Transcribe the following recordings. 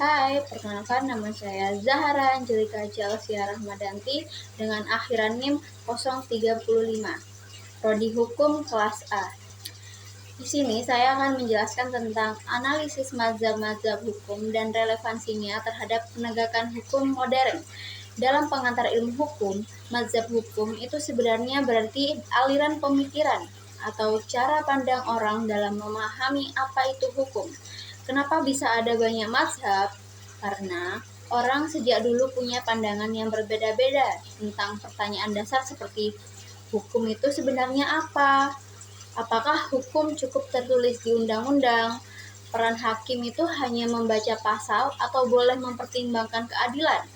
Hai, perkenalkan nama saya Zahara Angelika Jalsia Rahmadanti dengan akhiran NIM 035, Prodi Hukum kelas A. Di sini saya akan menjelaskan tentang analisis mazhab-mazhab hukum dan relevansinya terhadap penegakan hukum modern. Dalam pengantar ilmu hukum, mazhab hukum itu sebenarnya berarti aliran pemikiran atau cara pandang orang dalam memahami apa itu hukum. Kenapa bisa ada banyak mazhab? Karena orang sejak dulu punya pandangan yang berbeda-beda tentang pertanyaan dasar seperti hukum itu sebenarnya apa? Apakah hukum cukup tertulis di undang-undang? Peran hakim itu hanya membaca pasal atau boleh mempertimbangkan keadilan?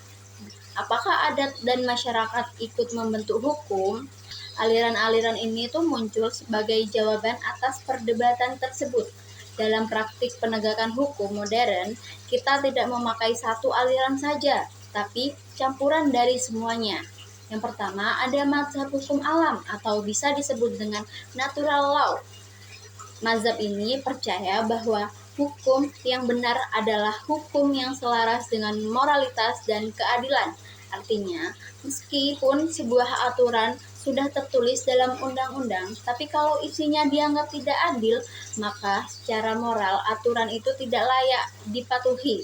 Apakah adat dan masyarakat ikut membentuk hukum? Aliran-aliran ini tuh muncul sebagai jawaban atas perdebatan tersebut. Dalam praktik penegakan hukum modern, kita tidak memakai satu aliran saja, tapi campuran dari semuanya. Yang pertama, ada mazhab hukum alam atau bisa disebut dengan natural law. Mazhab ini percaya bahwa hukum yang benar adalah hukum yang selaras dengan moralitas dan keadilan. Artinya, meskipun sebuah aturan sudah tertulis dalam undang-undang, tapi kalau isinya dianggap tidak adil, maka secara moral aturan itu tidak layak dipatuhi.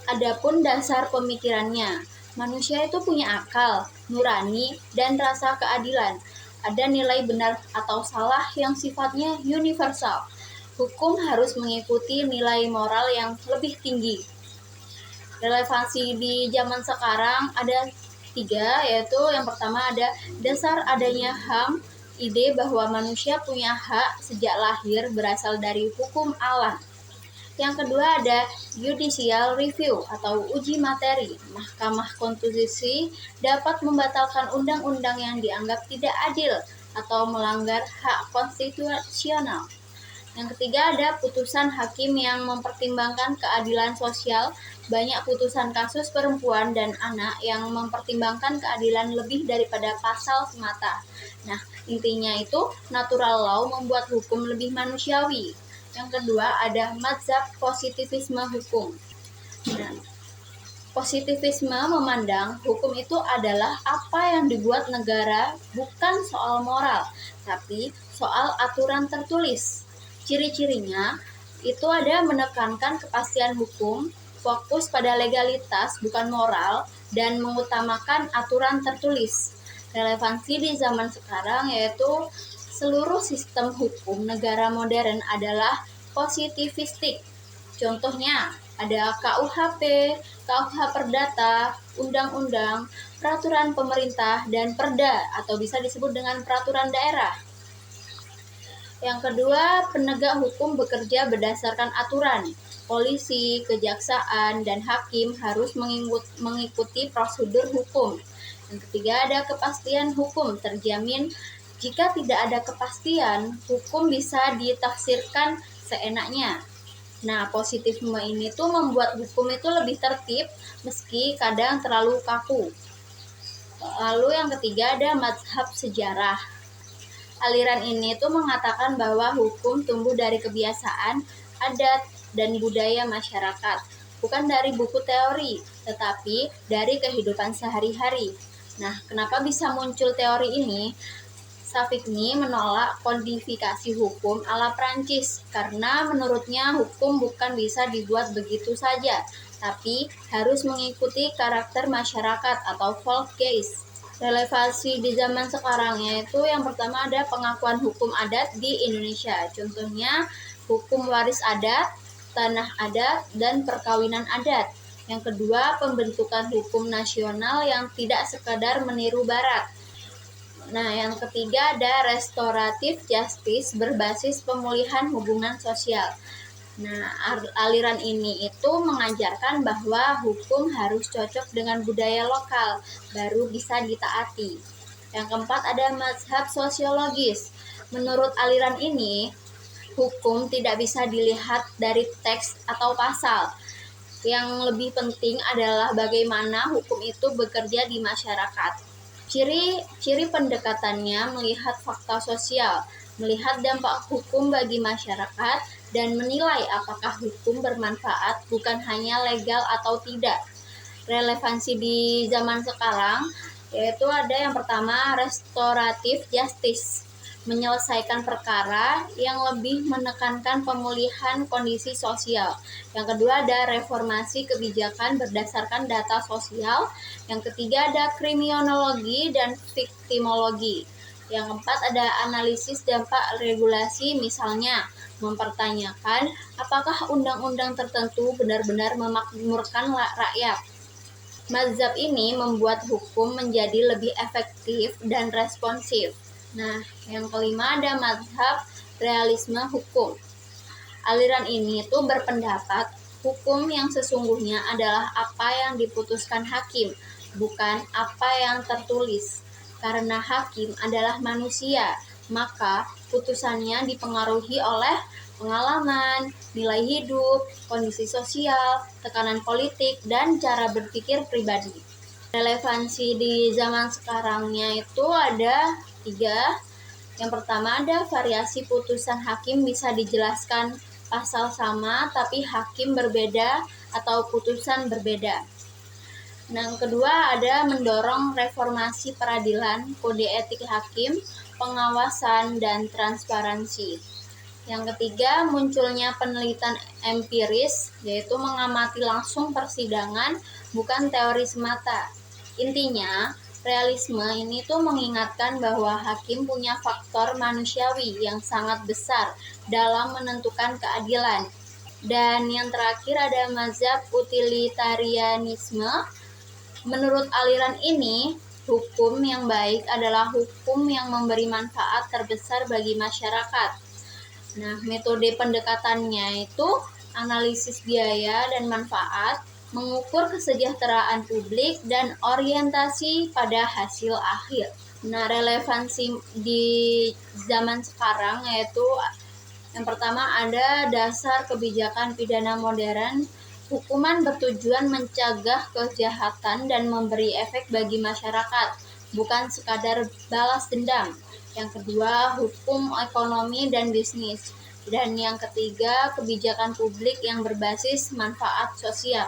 Adapun dasar pemikirannya, manusia itu punya akal, nurani, dan rasa keadilan. Ada nilai benar atau salah yang sifatnya universal. Hukum harus mengikuti nilai moral yang lebih tinggi. Relevansi di zaman sekarang ada 3, yaitu yang pertama ada dasar adanya HAM, ide bahwa manusia punya hak sejak lahir berasal dari hukum alam. Yang kedua ada judicial review atau uji materi. Mahkamah Konstitusi dapat membatalkan undang-undang yang dianggap tidak adil atau melanggar hak konstitusional. Yang ketiga ada putusan hakim yang mempertimbangkan keadilan sosial. Banyak putusan kasus perempuan dan anak yang mempertimbangkan keadilan lebih daripada pasal semata. Nah, intinya itu natural law membuat hukum lebih manusiawi. Yang kedua ada mazhab positivisme hukum. Nah, positivisme memandang hukum itu adalah apa yang dibuat negara bukan soal moral, tapi soal aturan tertulis. Ciri-cirinya itu ada menekankan kepastian hukum, fokus pada legalitas bukan moral, dan mengutamakan aturan tertulis. Relevansi di zaman sekarang yaitu seluruh sistem hukum negara modern adalah positivistik. Contohnya ada KUHP, KUH Perdata, Undang-Undang, Peraturan Pemerintah, dan Perda atau bisa disebut dengan Peraturan Daerah. Yang kedua, penegak hukum bekerja berdasarkan aturan. Polisi, kejaksaan, dan hakim harus mengikuti prosedur hukum. Yang ketiga, ada kepastian hukum terjamin. Jika tidak ada kepastian, hukum bisa ditafsirkan seenaknya. Nah, positivisme ini tuh membuat hukum itu lebih tertib meski kadang terlalu kaku. Lalu yang ketiga ada mazhab sejarah. Aliran ini tuh mengatakan bahwa hukum tumbuh dari kebiasaan, adat, dan budaya masyarakat, bukan dari buku teori, tetapi dari kehidupan sehari-hari. Nah, kenapa bisa muncul teori ini? Savigny menolak kodifikasi hukum ala Prancis karena menurutnya hukum bukan bisa dibuat begitu saja, tapi harus mengikuti karakter masyarakat atau Volksgeist. Relevansi di zaman sekarang yaitu yang pertama ada pengakuan hukum adat di Indonesia. Contohnya hukum waris adat, tanah adat, dan perkawinan adat. Yang kedua, pembentukan hukum nasional yang tidak sekadar meniru barat. Nah, yang ketiga ada restoratif justice berbasis pemulihan hubungan sosial. Nah, aliran ini itu mengajarkan bahwa hukum harus cocok dengan budaya lokal, baru bisa ditaati. Yang keempat ada mazhab sosiologis. Menurut aliran ini, hukum tidak bisa dilihat dari teks atau pasal. Yang lebih penting adalah bagaimana hukum itu bekerja di masyarakat. Ciri pendekatannya melihat fakta sosial, melihat dampak hukum bagi masyarakat, dan menilai apakah hukum bermanfaat, bukan hanya legal atau tidak. Relevansi di zaman sekarang yaitu ada yang pertama restoratif justice, menyelesaikan perkara yang lebih menekankan pemulihan kondisi sosial. Yang kedua ada reformasi kebijakan berdasarkan data sosial. Yang ketiga ada kriminologi dan viktimologi. Yang keempat ada analisis dampak regulasi, misalnya mempertanyakan apakah undang-undang tertentu benar-benar memakmurkan rakyat. Mazhab ini membuat hukum menjadi lebih efektif dan responsif. Nah, yang kelima ada mazhab realisme hukum. Aliran ini tuh berpendapat hukum yang sesungguhnya adalah apa yang diputuskan hakim, bukan apa yang tertulis. Karena hakim adalah manusia, maka putusannya dipengaruhi oleh pengalaman, nilai hidup, kondisi sosial, tekanan politik, dan cara berpikir pribadi. Relevansi di zaman sekarangnya itu ada 3. Yang pertama ada variasi putusan hakim bisa dijelaskan pasal sama tapi hakim berbeda atau putusan berbeda. Yang kedua ada mendorong reformasi peradilan, kode etik hakim, pengawasan, dan transparansi. Yang ketiga, munculnya penelitian empiris, yaitu mengamati langsung persidangan, bukan teori semata. Intinya, realisme ini tuh mengingatkan bahwa hakim punya faktor manusiawi yang sangat besar dalam menentukan keadilan. Dan yang terakhir ada mazhab utilitarianisme. Menurut aliran ini, hukum yang baik adalah hukum yang memberi manfaat terbesar bagi masyarakat. Nah, metode pendekatannya itu analisis biaya dan manfaat, mengukur kesejahteraan publik, dan orientasi pada hasil akhir. Nah, relevansi di zaman sekarang yaitu yang pertama ada dasar kebijakan pidana modern. Hukuman bertujuan mencegah kejahatan dan memberi efek bagi masyarakat, bukan sekadar balas dendam. Yang kedua, hukum ekonomi dan bisnis. Dan yang ketiga, kebijakan publik yang berbasis manfaat sosial.